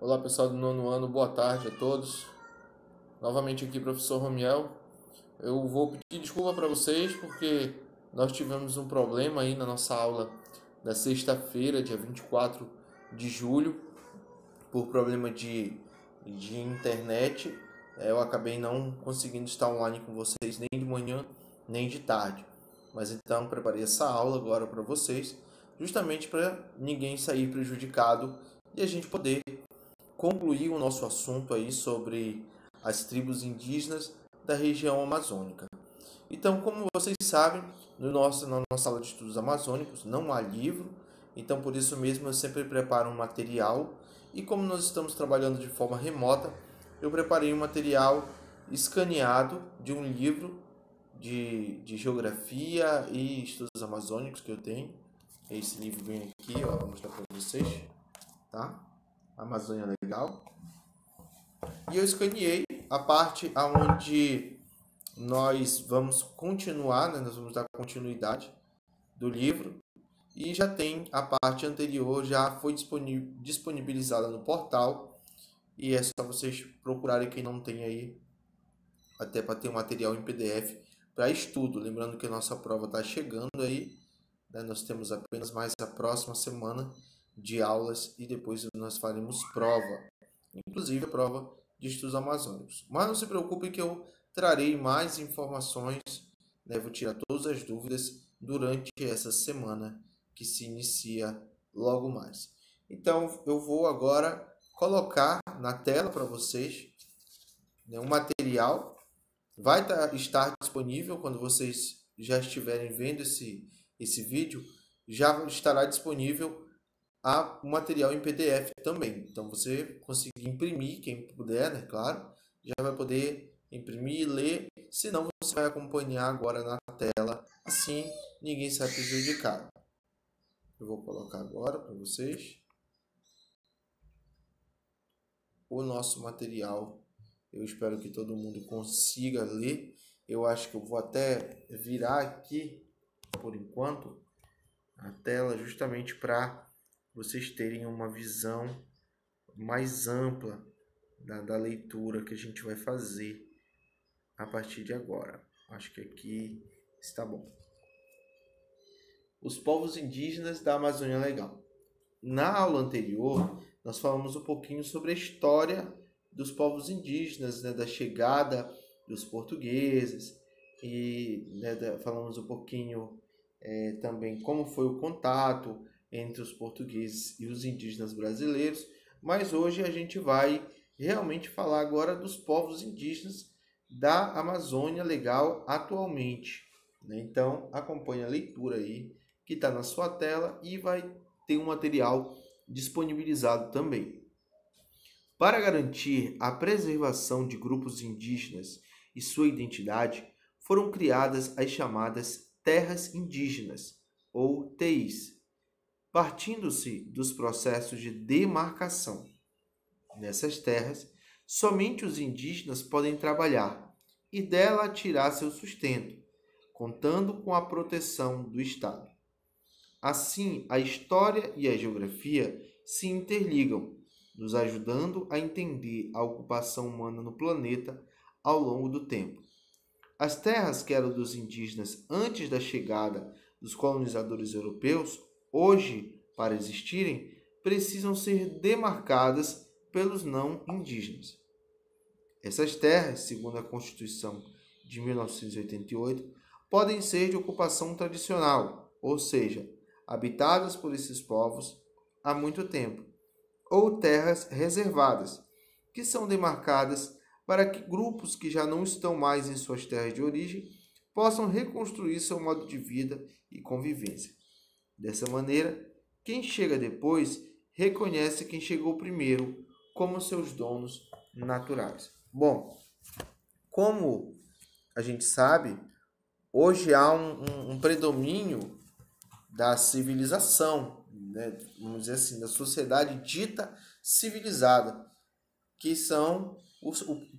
Olá pessoal do nono ano, boa tarde a todos. Novamente aqui, professor Romiel. Eu vou pedir desculpa para vocês porque nós tivemos um problema aí na nossa aula da sexta-feira, dia 24 de julho, por problema de internet. Eu acabei não conseguindo estar online com vocês nem de manhã nem de tarde. Mas então preparei essa aula agora para vocês, justamente para ninguém sair prejudicado e a gente poder concluir o nosso assunto aí sobre as tribos indígenas da região amazônica. Então, como vocês sabem, na nossa aula de estudos amazônicos não há livro, então por isso mesmo eu sempre preparo um material e como nós estamos trabalhando de forma remota, eu preparei um material escaneado de um livro de geografia e estudos amazônicos que eu tenho. Esse livro vem aqui, ó, vou mostrar para vocês, tá? Amazônia Legal. E eu escaneei a parte onde nós vamos continuar, né? Nós vamos dar continuidade do livro. E já tem a parte anterior, já foi disponibilizada no portal. E é só vocês procurarem quem não tem aí, até para ter um material em PDF para estudo. Lembrando que a nossa prova está chegando aí, né? Nós temos apenas mais a próxima semana de aulas e depois nós faremos prova, inclusive a prova de estudos amazônicos. Mas não se preocupe que eu trarei mais informações, né? Vou tirar todas as dúvidas durante essa semana que se inicia logo mais. Então eu vou agora colocar na tela para vocês, né, um material. Vai estar disponível quando vocês já estiverem vendo esse vídeo, já estará disponível o material em PDF também. Então você conseguir imprimir, quem puder, né, claro, já vai poder imprimir e ler, senão você vai acompanhar agora na tela, assim ninguém sai prejudicado. Eu vou colocar agora para vocês o nosso material. Eu espero que todo mundo consiga ler. Eu acho que eu vou até virar aqui, por enquanto, a tela, justamente para vocês terem uma visão mais ampla da leitura que a gente vai fazer a partir de agora. Acho que aqui está bom. Os povos indígenas da Amazônia Legal. Na aula anterior, nós falamos um pouquinho sobre a história dos povos indígenas, né, da chegada dos portugueses, e né, falamos um pouquinho também como foi o contato entre os portugueses e os indígenas brasileiros, mas hoje a gente vai realmente falar agora dos povos indígenas da Amazônia Legal atualmente, né? Então acompanhe a leitura aí que está na sua tela e vai ter um material disponibilizado também. Para garantir a preservação de grupos indígenas e sua identidade, foram criadas as chamadas terras indígenas, ou TIs, partindo-se dos processos de demarcação. Nessas terras, somente os indígenas podem trabalhar e dela tirar seu sustento, contando com a proteção do Estado. Assim, a história e a geografia se interligam, nos ajudando a entender a ocupação humana no planeta ao longo do tempo. As terras que eram dos indígenas antes da chegada dos colonizadores europeus, hoje, para existirem, precisam ser demarcadas pelos não indígenas. Essas terras, segundo a Constituição de 1988, podem ser de ocupação tradicional, ou seja, habitadas por esses povos há muito tempo, ou terras reservadas, que são demarcadas para que grupos que já não estão mais em suas terras de origem possam reconstruir seu modo de vida e convivência. Dessa maneira, quem chega depois reconhece quem chegou primeiro como seus donos naturais. Bom, como a gente sabe, hoje há um predomínio da civilização, né? Vamos dizer assim, da sociedade dita civilizada, que são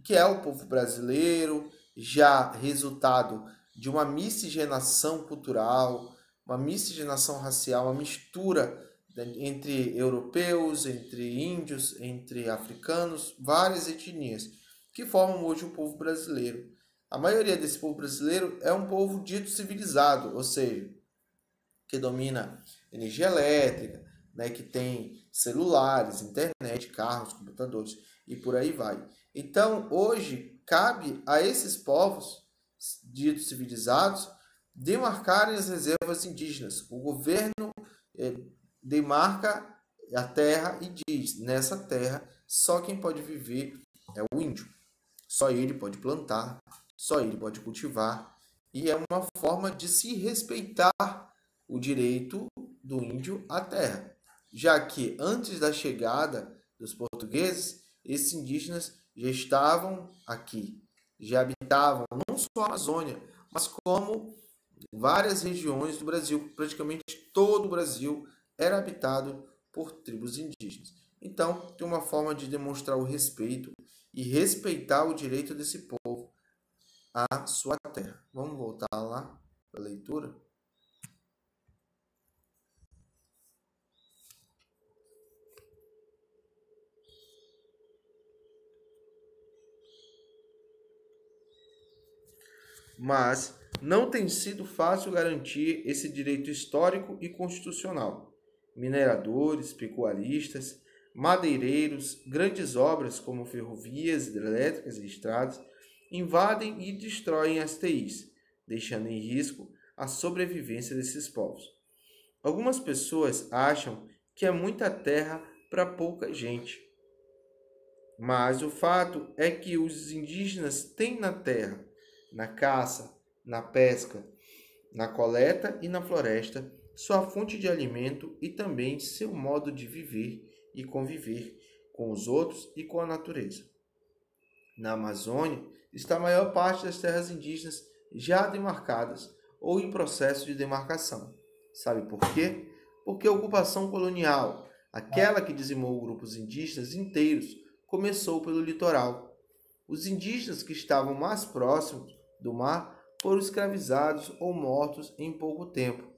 que é o povo brasileiro, já resultado de uma miscigenação cultural, uma miscigenação racial, uma mistura entre europeus, entre índios, entre africanos, várias etnias, que formam hoje o povo brasileiro. A maioria desse povo brasileiro é um povo dito civilizado, ou seja, que domina energia elétrica, né, que tem celulares, internet, carros, computadores e por aí vai. Então, hoje, cabe a esses povos ditos civilizados demarcarem as reservas indígenas. O governo demarca a terra e diz: nessa terra só quem pode viver é o índio. Só ele pode plantar, só ele pode cultivar. E é uma forma de se respeitar o direito do índio à terra, já que antes da chegada dos portugueses, esses indígenas já estavam aqui, já habitavam não só a Amazônia, mas como várias regiões do Brasil, praticamente todo o Brasil era habitado por tribos indígenas. Então, tem uma forma de demonstrar o respeito e respeitar o direito desse povo à sua terra. Vamos voltar lá para a leitura? Mas não tem sido fácil garantir esse direito histórico e constitucional. Mineradores, pecuaristas, madeireiros, grandes obras como ferrovias, hidrelétricas e estradas invadem e destroem as TIs, deixando em risco a sobrevivência desses povos. Algumas pessoas acham que é muita terra para pouca gente, mas o fato é que os indígenas têm na terra, na caça, na pesca, na coleta e na floresta, sua fonte de alimento e também seu modo de viver e conviver com os outros e com a natureza. Na Amazônia está a maior parte das terras indígenas já demarcadas ou em processo de demarcação. Sabe por quê? Porque a ocupação colonial, aquela que dizimou grupos indígenas inteiros, começou pelo litoral. Os indígenas que estavam mais próximos do mar foram escravizados ou mortos em pouco tempo.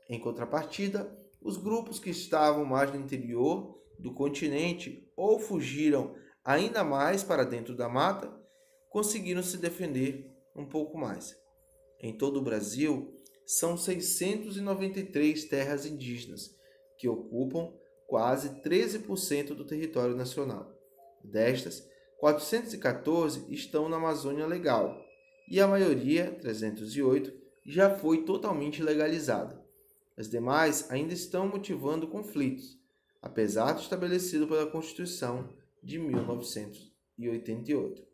Em contrapartida, os grupos que estavam mais no interior do continente ou fugiram ainda mais para dentro da mata, conseguiram se defender um pouco mais. Em todo o Brasil, são 693 terras indígenas, que ocupam quase 13% do território nacional. Destas, 414 estão na Amazônia Legal, e a maioria, 308, já foi totalmente legalizada. As demais ainda estão motivando conflitos, apesar do estabelecido pela Constituição de 1988.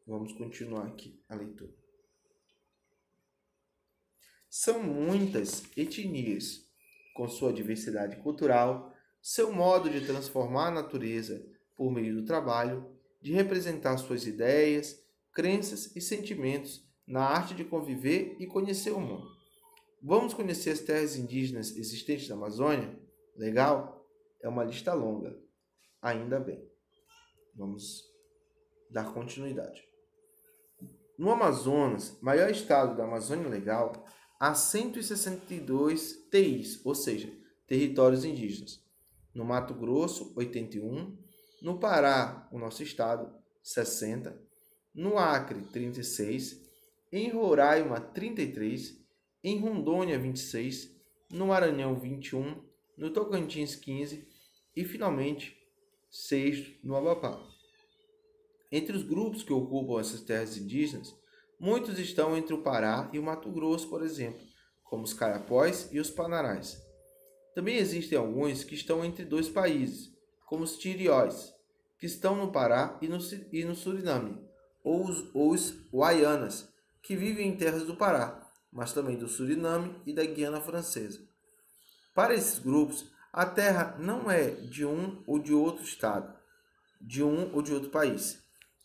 Vamos continuar aqui a leitura. São muitas etnias, com sua diversidade cultural, seu modo de transformar a natureza por meio do trabalho, de representar suas ideias, crenças e sentimentos na arte de conviver e conhecer o mundo. Vamos conhecer as terras indígenas existentes na Amazônia? Legal? É uma lista longa. Ainda bem. Vamos dar continuidade. No Amazonas, maior estado da Amazônia Legal, há 162 TIs, ou seja, territórios indígenas. No Mato Grosso, 81. No Pará, o nosso estado, 60. No Acre, 36. Em Roraima, 33. Em Rondônia, 26. No Maranhão, 21. No Tocantins, 15. E, finalmente, 6 no Amapá. Entre os grupos que ocupam essas terras indígenas, muitos estão entre o Pará e o Mato Grosso, por exemplo, como os Carapós e os Panarás. Também existem alguns que estão entre dois países, como os Tirióis, que estão no Pará e no Suriname, ou os Guaianas, que vivem em terras do Pará, mas também do Suriname e da Guiana Francesa. Para esses grupos, a terra não é de um ou de outro estado, de um ou de outro país.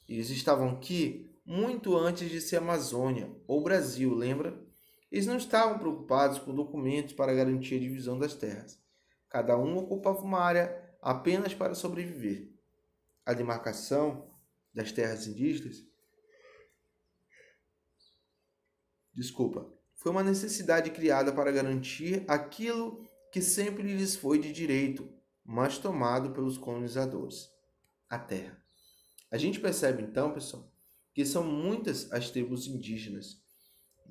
Eles estavam aqui muito antes de ser Amazônia ou Brasil, lembra? Eles não estavam preocupados com documentos para garantir a divisão das terras. Cada um ocupava uma área apenas para sobreviver. A demarcação das terras indígenas foi uma necessidade criada para garantir aquilo que sempre lhes foi de direito, mas tomado pelos colonizadores, a terra. A gente percebe então, pessoal, que são muitas as tribos indígenas.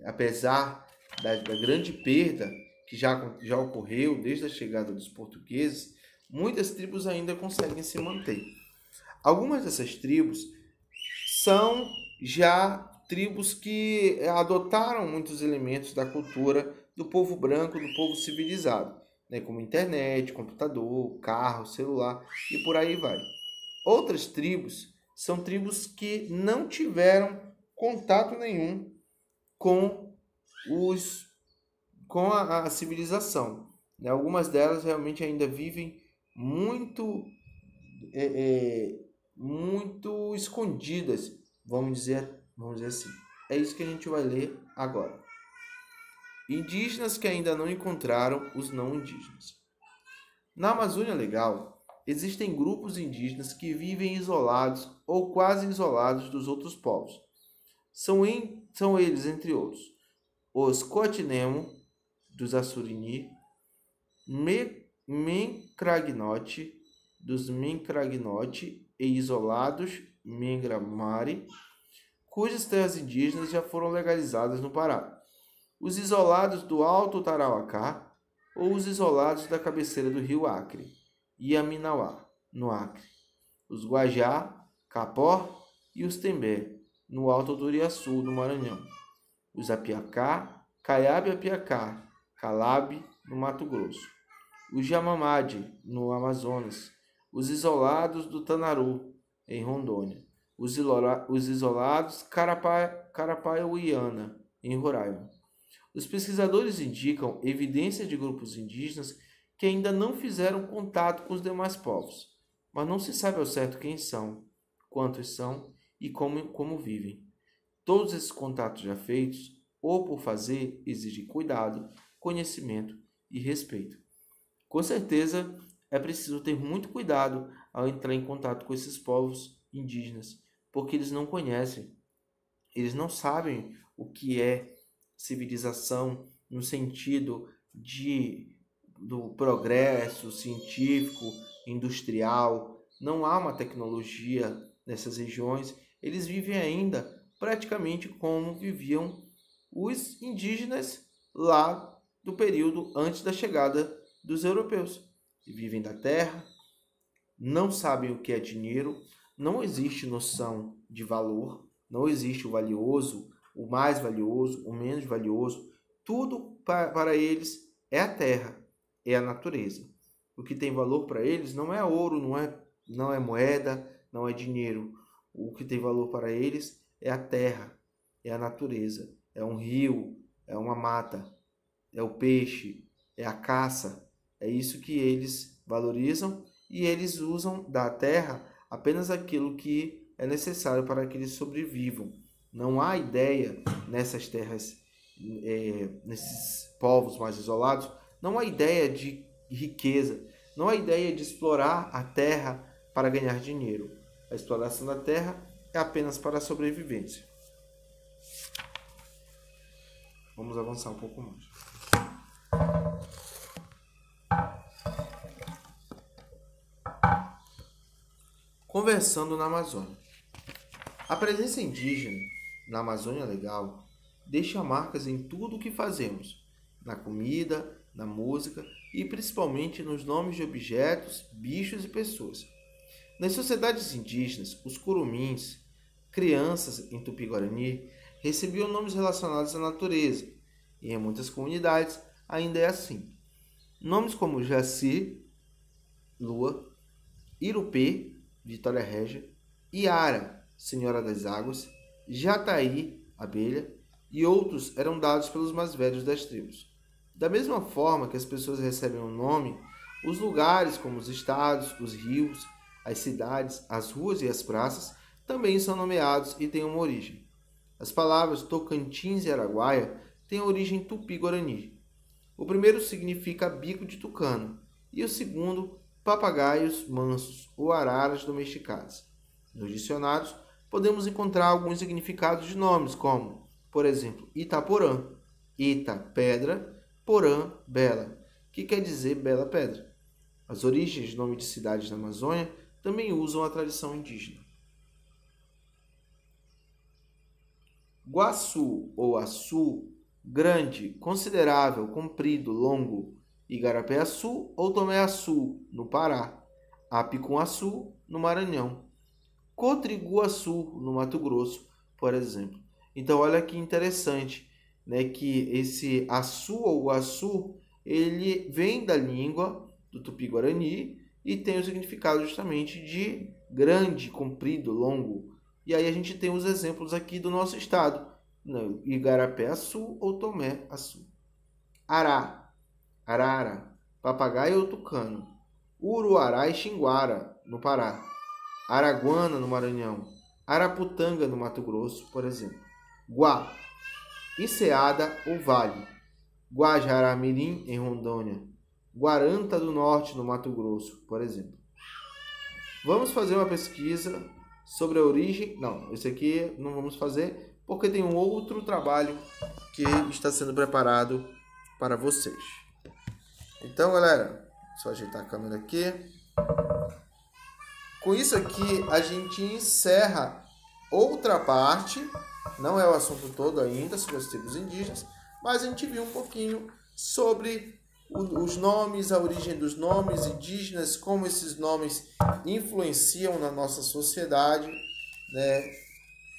Apesar da grande perda que já ocorreu desde a chegada dos portugueses, muitas tribos ainda conseguem se manter. Algumas dessas tribos são já tribos que adotaram muitos elementos da cultura do povo branco, do povo civilizado, né, como internet, computador, carro, celular e por aí vai. Outras tribos são tribos que não tiveram contato nenhum com a civilização, né? Algumas delas realmente ainda vivem muito muito escondidas, vamos dizer assim. É isso que a gente vai ler agora. Indígenas que ainda não encontraram os não indígenas. Na Amazônia Legal, existem grupos indígenas que vivem isolados ou quase isolados dos outros povos. São eles, entre outros, os Cotinemo, dos Assurini, Mencragnote, dos Mencragnote e isolados Mengramari, cujas terras indígenas já foram legalizadas no Pará. Os isolados do Alto Tarauacá ou os isolados da cabeceira do rio Acre, Iaminauá, no Acre. Os Guajá, Capó e os Tembé, no Alto do Uriaçu, no Maranhão. Os Apiacá, Caiabe-Apiacá, Calabe, no Mato Grosso. Os Jamamade, no Amazonas. Os isolados do Tanaru, em Rondônia. Os isolados Carapaiuiana, em Roraima. Os pesquisadores indicam evidência de grupos indígenas que ainda não fizeram contato com os demais povos, mas não se sabe ao certo quem são, quantos são e como vivem. Todos esses contatos já feitos, ou por fazer, exigem cuidado, conhecimento e respeito. Com certeza, é preciso ter muito cuidado ao entrar em contato com esses povos indígenas, porque eles não conhecem, eles não sabem o que é civilização no sentido do progresso científico, industrial. Não há uma tecnologia nessas regiões. Eles vivem ainda praticamente como viviam os indígenas lá do período antes da chegada dos europeus. Vivem da terra, não sabem o que é dinheiro, não existe noção de valor, não existe o valioso, o mais valioso, o menos valioso. Tudo para eles é a terra, é a natureza. O que tem valor para eles não é ouro, não é moeda, não é dinheiro. O que tem valor para eles é a terra, é a natureza, é um rio, é uma mata, é o peixe, é a caça. É isso que eles valorizam e eles usam da terra apenas aquilo que é necessário para que eles sobrevivam. Não há ideia nessas terras, nesses povos mais isolados, não há ideia de riqueza, não há ideia de explorar a terra para ganhar dinheiro. A exploração da terra é apenas para a sobrevivência. Vamos avançar um pouco mais. Conversando na Amazônia. A presença indígena na Amazônia Legal deixa marcas em tudo o que fazemos, na comida, na música e principalmente nos nomes de objetos, bichos e pessoas. Nas sociedades indígenas, os curumins, crianças em Tupi-Guarani, recebiam nomes relacionados à natureza, e em muitas comunidades ainda é assim. Nomes como Jaci, Lua, Irupê, Vitória Régia, Iara, Senhora das Águas, Jataí, Abelha, e outros eram dados pelos mais velhos das tribos. Da mesma forma que as pessoas recebem um nome, os lugares como os estados, os rios, as cidades, as ruas e as praças também são nomeados e têm uma origem. As palavras Tocantins e Araguaia têm origem tupi-guarani. O primeiro significa bico de tucano e o segundo papagaios mansos ou araras domesticadas. Nos dicionários, podemos encontrar alguns significados de nomes, como, por exemplo, Itaporã, Ita, pedra, Porã, bela, que quer dizer Bela Pedra. As origens do nome de cidades da Amazônia também usam a tradição indígena. Guaçu ou Açu, grande, considerável, comprido, longo. Igarapé-Açu ou Tomé-Açu, no Pará. Apicum-Açu, no Maranhão. Cotriguaçu, no Mato Grosso, por exemplo. Então, olha que interessante, né, que esse Açu ou Guaçu, ele vem da língua do Tupi-Guarani e tem o significado justamente de grande, comprido, longo. E aí a gente tem os exemplos aqui do nosso estado, né? Igarapé-Açu ou Tomé-Açu. Ará, arara, papagaio ou tucano. Uruará e xinguara, no Pará. Araguana, no Maranhão. Araputanga, no Mato Grosso, por exemplo. Guá, enseada ou vale. Guajará-Mirim, em Rondônia. Guaranta do Norte, no Mato Grosso, por exemplo. Vamos fazer uma pesquisa sobre a origem. Não, esse aqui não vamos fazer, porque tem um outro trabalho que está sendo preparado para vocês. Então, galera, só ajeitar a câmera aqui. Com isso aqui, a gente encerra outra parte. Não é o assunto todo ainda sobre os tribos indígenas, mas a gente viu um pouquinho sobre os nomes, a origem dos nomes indígenas, como esses nomes influenciam na nossa sociedade, né?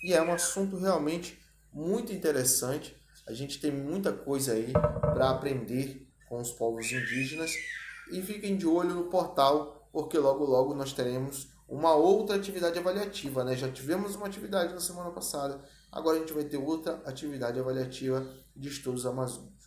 E é um assunto realmente muito interessante. A gente tem muita coisa aí para aprender com os povos indígenas. E fiquem de olho no portal, porque logo logo nós teremos uma outra atividade avaliativa, né? Já tivemos uma atividade na semana passada, agora a gente vai ter outra atividade avaliativa de estudos amazônicos.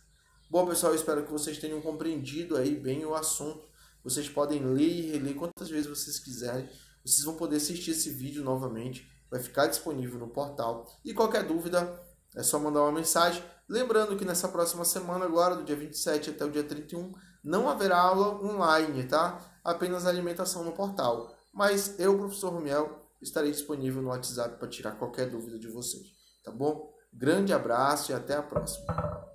Bom, pessoal, eu espero que vocês tenham compreendido aí bem o assunto. Vocês podem ler e reler quantas vezes vocês quiserem. Vocês vão poder assistir esse vídeo novamente, vai ficar disponível no portal. E qualquer dúvida, é só mandar uma mensagem. Lembrando que nessa próxima semana, agora do dia 27 até o dia 31, não haverá aula online, tá? Apenas alimentação no portal. Mas eu, professor Romiel, estarei disponível no WhatsApp para tirar qualquer dúvida de vocês, tá bom? Grande abraço e até a próxima.